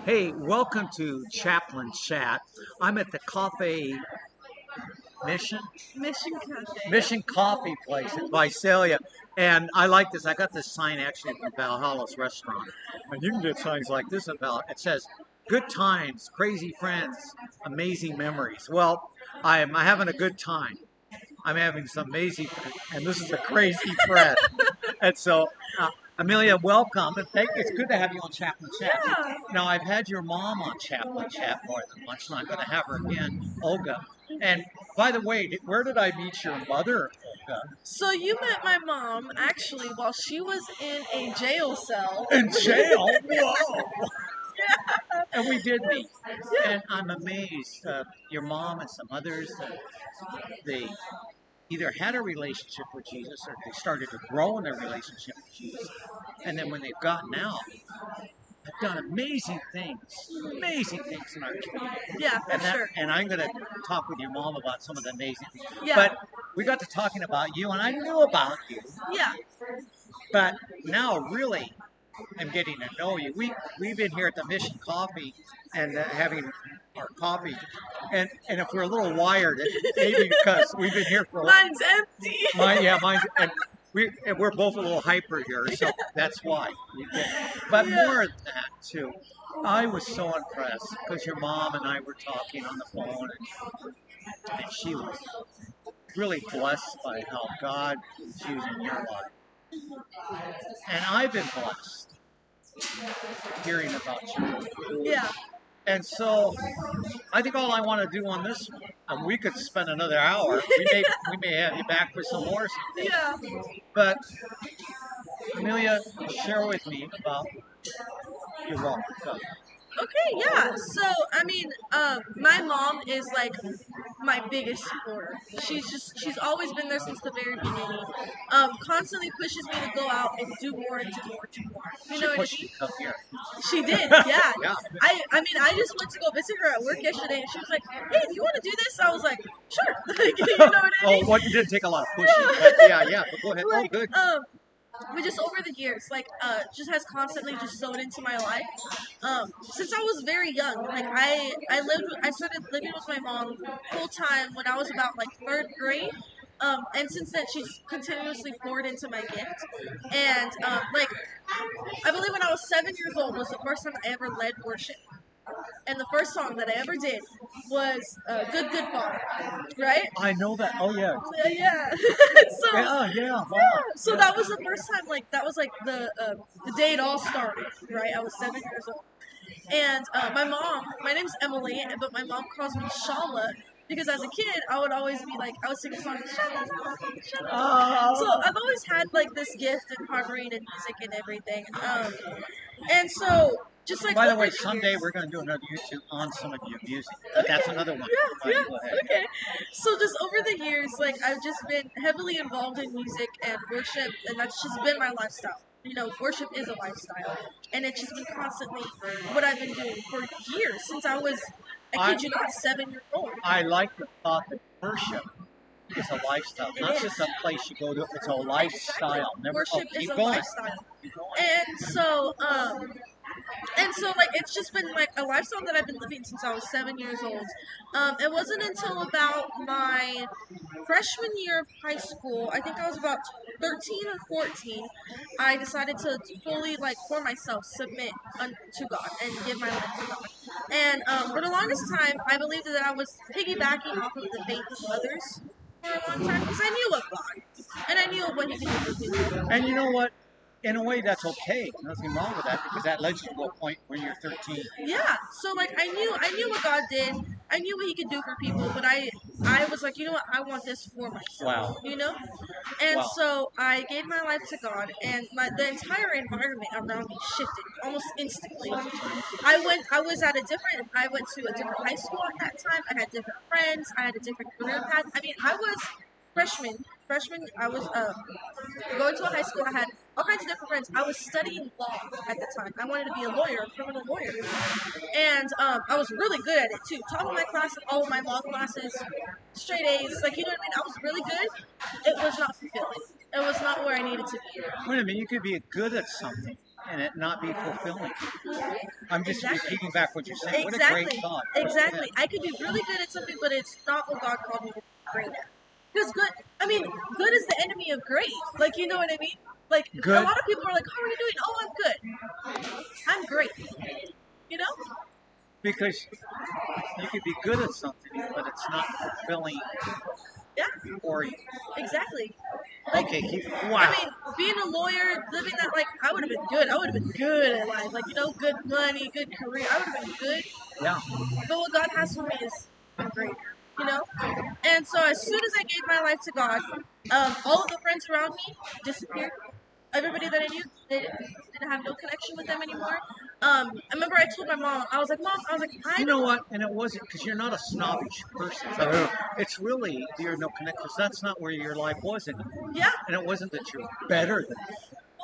Hey, welcome to Chaplain Chat. I'm at the Coffee Mission Mission Cafe. Mission Coffee Place in Visalia, and I like this. I got this sign actually from Valhalla's restaurant, and you can get signs like this at Valhalla. It says, "Good times, crazy friends, amazing memories." Well, I'm having a good time. I'm having some amazing, and this is a crazy friend. And so, Amelia, welcome, and thank you. It's good to have you on Chaplain Chat. Yeah. Now, I've had your mom on Chaplain Chat more than once, and I'm going to have her again, Olga. And by the way, where did I meet your mother, Olga? So you met my mom actually while she was in a jail cell. In jail? Whoa! And we did meet. Yeah. And I'm amazed. Your mom and some others, they either had a relationship with Jesus or they started to grow in their relationship with Jesus. And then when they've gotten out, have done amazing things in our community. Yeah, for sure. And I'm going to talk with your mom about some of the amazing things. Yeah. But we got to talking about you, and I knew about you, Yeah. but now really I'm getting to know you. We've been here at the Mission Coffee and having our coffee, and if we're a little wired, it maybe because we've been here for a while. Mine's empty. Mine's and we're both a little hyper here, so that's why. But Yeah. more than that too, I was so impressed because your mom and I were talking on the phone, and she was really blessed by how God is using your life, and I've been blessed hearing about you. Yeah. And so I think all I want to do on this one, and we could spend another hour. We may have you back for some more. Yeah. But Amelia, share with me about your walk with God. Okay, yeah. So, I mean, my mom is like my biggest supporter. She's always been there since the very beginning. Constantly pushes me to go out and do more and do more and do more. You She know what I pushed you mean? to come here. She did, yeah. Yeah. I mean, I just went to go visit her at work yesterday, and she was like, "Hey, do you want to do this?" I was like, "Sure." Like, you know what I Oh, mean? what you didn't take a lot of pushing, Yeah. but yeah. But go ahead. Oh, Like, good. but just over the years, like, just has constantly just sewed into my life. Since I was very young, like I started living with my mom full time when I was about like third grade. And since then, she's continuously poured into my gift. And like, I believe when I was 7 years old was the first time I ever led worship. And the first song that I ever did was "Good Good Father," right? I know that. Oh yeah. Yeah. So Yeah. Wow. so that was the first time, like that was like the day it all started, right? I was 7 years old, and my name's Emily, but my mom calls me Shala because as a kid I would always be like I would sing a song, Shala, Shala, Shala. So Oh. I've always had like this gift in harmony and music and everything, and so just like By the over way, the someday years. we're going to do another YouTube on some of your music, but that's another one. Yeah, Right, yeah, go ahead. okay. So just over the years, like I've just been heavily involved in music and worship, and that's just been my lifestyle. You know, worship is a lifestyle, and it's just been constantly what I've been doing for years since I was, I I kid you not, 7 years old. I like the thought that worship is a lifestyle, It not is. just a place you go to. It's a Exactly. lifestyle. Never. Oh, Worship is keep a going. lifestyle. Keep going. And so like it's just been like a lifestyle that I've been living since I was 7 years old. It wasn't until about my freshman year of high school, I think I was about 13 or 14, I decided to fully, like, for myself, submit to God and give my life to God. And for the longest time, I believed that I was piggybacking off of the faith of others for a long time because I knew of God and I knew of what He could do for people. And you know what? In a way, that's okay. Nothing wrong with that because that led you to a point when you're 13. Yeah, so like I knew what God did. I knew what He could do for people, but I was like, you know what, I want this for myself. Wow. You know, and Wow. so I gave my life to God, and the entire environment around me shifted almost instantly. I was at a different. I went to a different high school at that time. I had different friends. I had a different career path. I mean, I was freshman. Freshman, I was going to a high school. I had all kinds of different friends. I was studying law at the time. I wanted to be a lawyer, a criminal lawyer, and I was really good at it too. Top of my class in all of my law classes, straight A's. Like, you know what I mean? I was really good. It was not fulfilling. It was not where I needed to be. Wait a minute. You could be good at something and it not be fulfilling. I'm just Exactly. repeating back what you're saying. What a great Exactly. thought. Exactly. I could be really good at something, but it's not what God called me to be great at. Because good, I mean, good is the enemy of great. Like, you know what I mean? Like, a Good lot of people are like, how are you doing? Oh, I'm good. I'm great. You know? because you could be good at something, but it's not fulfilling Yeah, for you. exactly. Like, Okay, I wow. mean, being a lawyer, living that, like, I would have been good. I would have been good at life. Like, you know, good money, good career. I would have been good. Yeah. But what God has for me is great, you know? And so as soon as I gave my life to God, all of the friends around me disappeared. Everybody that I knew, they didn't have no connection with them anymore. I remember I told my mom, I was like, Mom, I was like, I You know don't, what? And it wasn't because you're not a snobbish person. So it's really you're no connect because that's not where your life was anymore. yeah, And it wasn't that you're better than me.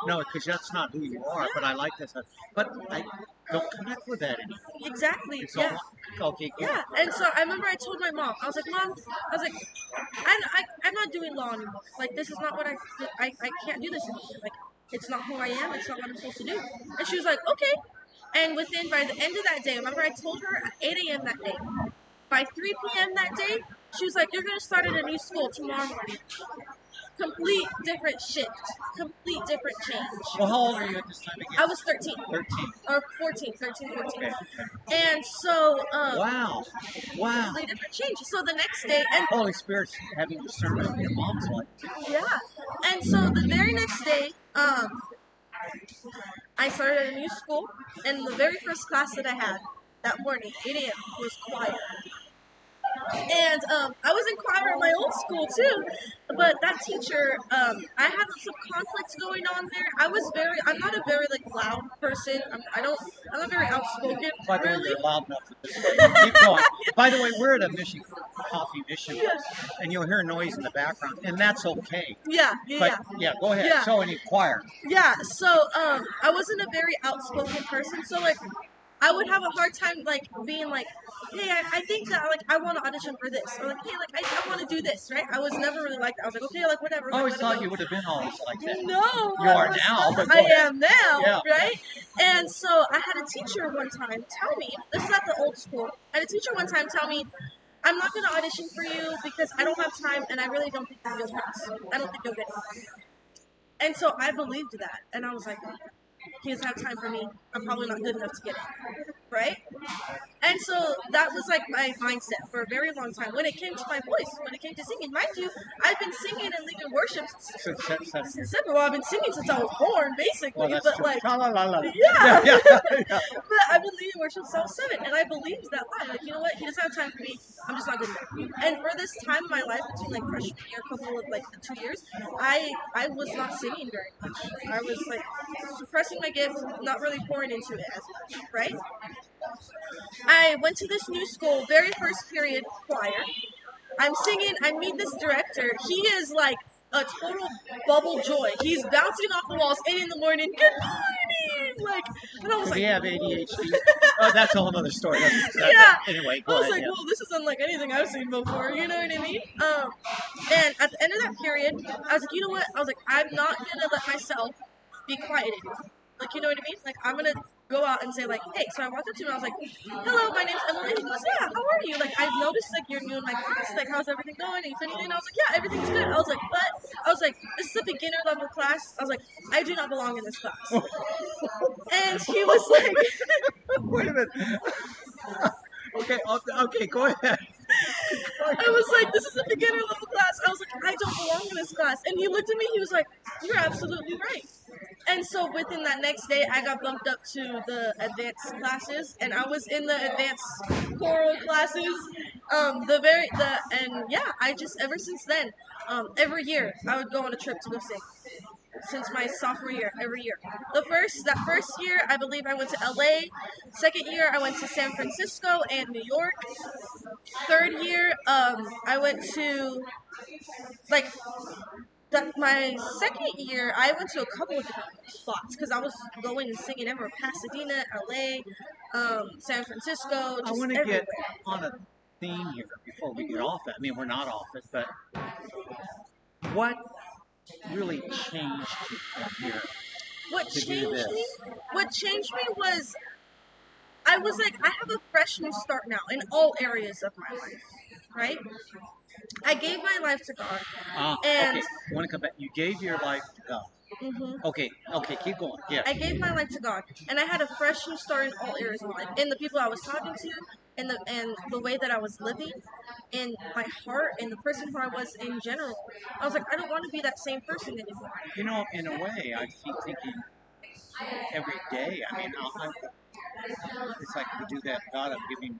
No, because that's not who you are. But I like this. But I don't connect with that anymore. exactly, It's yeah. all okay. Go Yeah, and so I remember I told my mom, I was like, Mom, I was like, I'm not doing law anymore. Like, this is not what I can't do this anymore. Like, it's not who I am. It's not what I'm supposed to do. And she was like, okay. And by the end of that day, remember I told her at 8 a.m. that day. By 3 p.m. that day, she was like, you're going to start at a new school tomorrow morning. Complete different shift. Complete different change. Well, how old are you at this time I again? was 13. 13. Or 14, 13, 14. Okay. And so, Wow. Wow. completely different change. So the next day, and Holy Spirit's having discernment in your mom's life too. yeah, and so the very next day, I started at a new school, and the very first class that I had that morning, 8 a.m., was choir. And I was in choir at my old school too, but that teacher, I had some conflicts going on there. I'm not a very like loud person. I'm not very outspoken, By the way, really. you're loud enough for this. Keep going. By the way, we're at a mission coffee mission, and you'll hear noise in the background, and that's okay. Yeah, But yeah, yeah, go ahead. yeah. So, in choir, Yeah, so I wasn't a very outspoken person, so like I would have a hard time like being like, hey, I think that like I want to audition for this, or like, hey, like I want to do this, right? I was never really like that. I was like, okay, like whatever, I like always let it thought go. you would have been always like that. No, You I are was now, not. but go I ahead. am now, Yeah. right? And so I had a teacher one time tell me, this is at the old school. I had a teacher one time tell me, I'm not going to audition for you because I don't have time and I really don't think you'll pass. I don't think you'll get it. And so I believed that, and I was like, he doesn't have time for me. I'm probably not good enough to get it, right? And so that was like my mindset for a very long time. When it came to my voice, when it came to singing, mind you, I've been singing and leading worship since well, I've been singing since I was born, basically. Well, that's but true. like, Tra-la-la-la. yeah, Yeah. but I've been leading worship since I was 7, and I believed that line. Like, you know what? He doesn't have time for me. I'm just not good enough. And for this time in my life, between like freshman year, couple of like the 2 years, I was not singing very much. I was like suppressing my gift, not really pouring into it as much, right? I went to this new school, very first period choir. I'm singing, I meet this director. He is like a total bubble joy. He's bouncing off the walls 8 in the morning. Good morning! Like, and I was Does like, he have ADHD? Oh, that's a whole other story. yeah. Anyway, I go was ahead. like, Yeah. well, this is unlike anything I've seen before. You know what I mean? And at the end of that period, I was like, you know what? I was like, I'm not gonna let myself be quiet anymore. Like, you know what I mean? Like, I'm gonna go out and say like, hey. So I walked up to him and I was like, hello, my name's Emily. He goes, yeah, how are you? Like, I've noticed like you're new in my class. Like, how's everything going? Are you fitting in? I was like, yeah, everything's good. I was like, but I was like, this is a beginner level class. I was like, I do not belong in this class. And he was like, Wait a minute. Okay, okay, go ahead. I was like, this is a beginner level class. I was like, I don't belong in this class. And he looked at me, he was like, you're absolutely right. And so within that next day, I got bumped up to the advanced classes, and I was in the advanced choral classes. And yeah, I just, ever since then, every year, I would go on a trip to go sing. Since my sophomore year, every year. That first year, I believe I went to LA. Second year, I went to San Francisco and New York. Third year, I went to like my second year. I went to a couple of different spots because I was going and singing everywhere: Pasadena, LA, San Francisco, I just want to everywhere. get on a theme here before we get off it. I mean, we're not off it, but what really changed you from here? What to do changed this? me? What changed me was I was like, I have a fresh new start now in all areas of my life, right? I gave my life to God, and Okay. I want to come back. You gave your life to God. mhm, Okay. Okay. Keep going. Yeah. I gave my life to God, and I had a fresh new start in all areas of my life, in the people I was talking to, and the way that I was living, in my heart, and the person who I was in general. I was like, I don't want to be that same person anymore. You know, in a way, I keep thinking every day. I mean, it's like to do that. God, I'm giving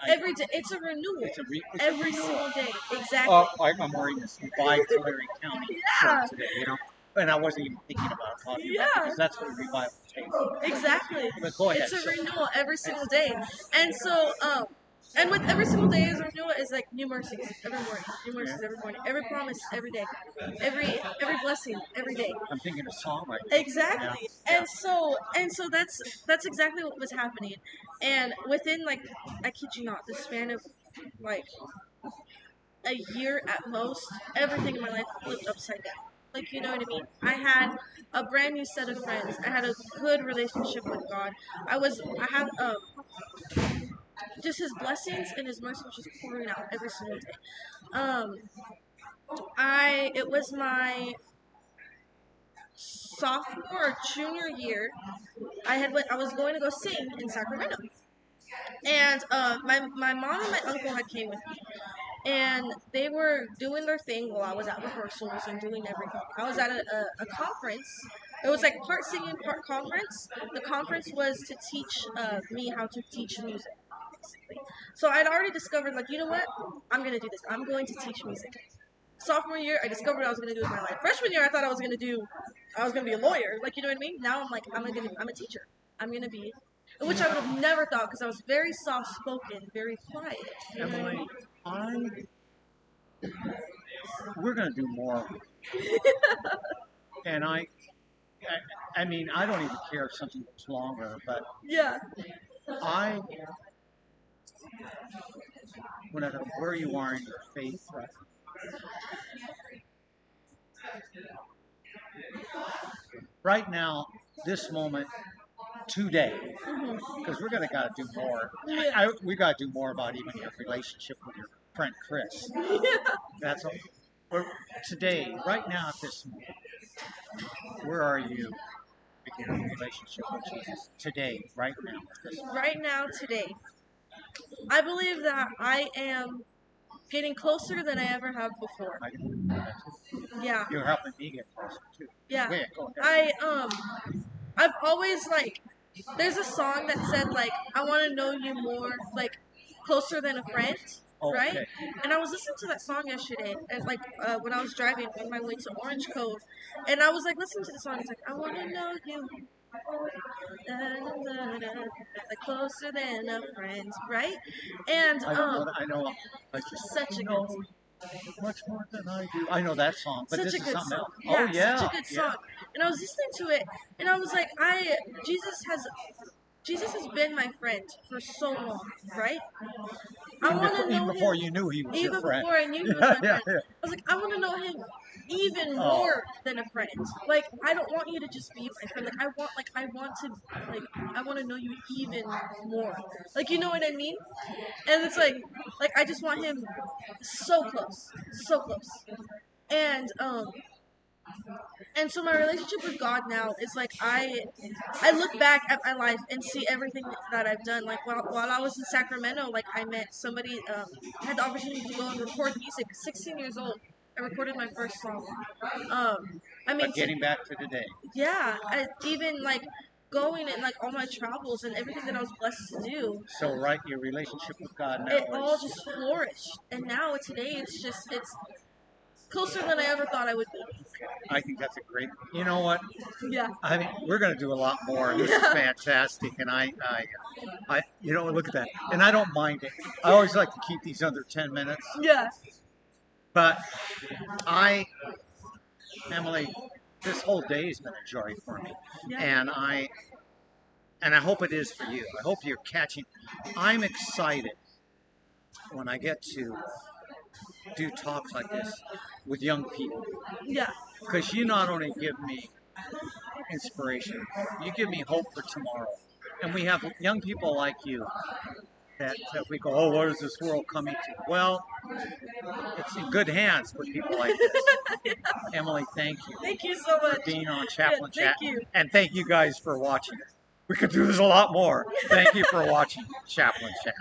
Every day, it's a renewal. it's a Every renewal. single day, exactly. I'm wearing this Revive Tulare County shirt Yeah, today, you know, and I wasn't even thinking about talking about it yeah. because that's what revival takes. Exactly. But go ahead. It's a So, renewal every single day. And so, and with every single day as a renewal is like new mercies every morning, new yeah, mercies every morning, every promise every day, every blessing every day. I'm thinking a song right now. Yeah, Exactly. yeah. And so that's exactly what was happening. And within like, I kid you not, the span of like a year at most, everything in my life flipped upside down. Like, you know what I mean? I had a brand new set of friends. I had a good relationship with God. I had just His blessings and His mercy was just pouring out every single day. It was my sophomore or junior year. I was going to go sing in Sacramento, and my mom and my uncle had came with me, and they were doing their thing while I was at rehearsals and doing everything. I was at a conference. It was like part singing, part conference. The conference was to teach me how to teach music, basically. So I'd already discovered, like, you know what? I'm going to do this. I'm going to teach music. Sophomore year, I discovered what I was going to do with my life. Freshman year, I thought I was going to be a lawyer. Like, you know what I mean? Now I'm like, I'm a teacher. I'm going to be, which I would have never thought because I was very soft spoken, very quiet. You know what I Emily, mean? we're gonna do more, and I mean, I don't even care if something goes longer, but Yeah. I, when I know where you are in your faith, right now, this moment, today, because we're gonna gotta do more. Yeah. We gotta do more about even your relationship with your friend Chris. That's all. We're, today, right now at this moment, where are you with your relationship with Jesus? Today, right now, at this moment. Right now, today, I believe that I am getting closer than I ever have before. I can do that too. Yeah. You're helping me get closer too. Yeah. Go ahead, go ahead. I've always like, there's a song that said like, I want to know you more, like closer than a friend, right? Okay. And I was listening to that song yesterday, and like when I was driving on my way to Orange Cove, and I was like listening to the song. It's like, I want to know you, da, da, da, da, like closer than a friend, right? And I don't know that. I know. I such just a good know much more than I do. I know that song, but such this a is good something song. else. Oh Yeah, such a yeah, good yeah. song. And I was listening to it, and I was like, Jesus has been my friend for so long, right? I want to Even know before him you knew he was your even friend. before I knew he was Yeah, my yeah, friend. yeah. I was like, I want to know him even Oh, more than a friend. Like, I don't want you to just be my friend. Like, I want to know you even more. Like, you know what I mean? And it's like I just want him so close, so close. And and so my relationship with God now is like I look back at my life and see everything that I've done. Like while I was in Sacramento, like I met somebody, had the opportunity to go and record music. 16 years old, I recorded my first song. I mean, but getting back to today, yeah, even like going and like all my travels and everything that I was blessed to do, so right, your relationship with God now it all is. just flourished. And now today, it's closer than I ever thought I would be. I think that's a great. You know what? Yeah. I mean, we're going to do a lot more, and this is Yeah. fantastic. And you know, look at that. And I don't mind it. I always like to keep these under 10 minutes. Yeah. But I, Emily, this whole day has been a joy for me, Yeah. and I hope it is for you. I hope you're catching. I'm excited when I get to do talks like this with young people Yeah. because you not only give me inspiration. You give me hope for tomorrow. And we have young people like you that we go, oh, what is this world coming to? Well, it's in good hands with people like this. Emily, thank you. Thank you so much For being on Chaplain yeah, Chat. thank you. And thank you guys for watching. We could do this a lot more. Thank you for watching Chaplain Chat.